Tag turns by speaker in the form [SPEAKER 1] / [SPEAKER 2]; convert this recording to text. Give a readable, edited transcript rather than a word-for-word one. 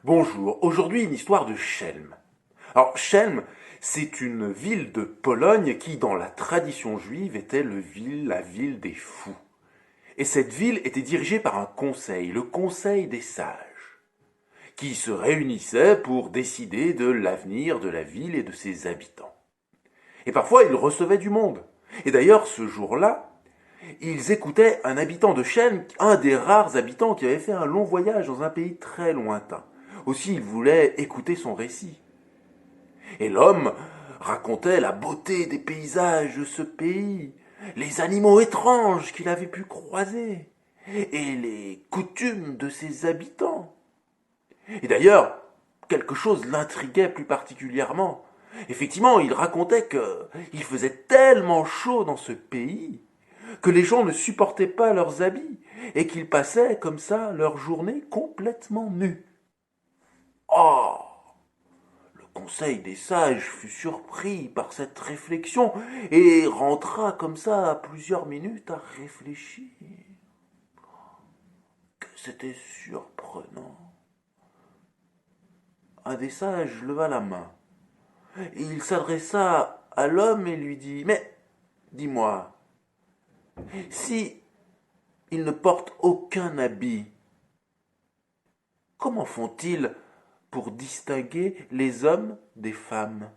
[SPEAKER 1] Bonjour, aujourd'hui une histoire de Chelm. Alors Chelm, c'est une ville de Pologne qui, dans la tradition juive, était la ville des fous. Et cette ville était dirigée par un conseil, le conseil des sages, qui se réunissait pour décider de l'avenir de la ville et de ses habitants. Et parfois, ils recevaient du monde. Et d'ailleurs, ce jour-là, ils écoutaient un habitant de Chelm, un des rares habitants qui avait fait un long voyage dans un pays très lointain. Aussi, ils voulaient écouter son récit. Et l'homme racontait la beauté des paysages de ce pays, les animaux étranges qu'il avait pu croiser, et les coutumes de ses habitants. Et d'ailleurs, quelque chose l'intriguait plus particulièrement. Effectivement, il racontait qu'il faisait tellement chaud dans ce pays que les gens ne supportaient pas leurs habits et qu'ils passaient comme ça leur journée complètement nus. Oh, le conseil des sages fut surpris par cette réflexion et rentra comme ça plusieurs minutes à réfléchir. Que c'était surprenant. Un des sages leva la main. Il s'adressa à l'homme et lui dit: Mais dis-moi, si ils ne portent aucun habit, comment font-ils pour distinguer les hommes des femmes?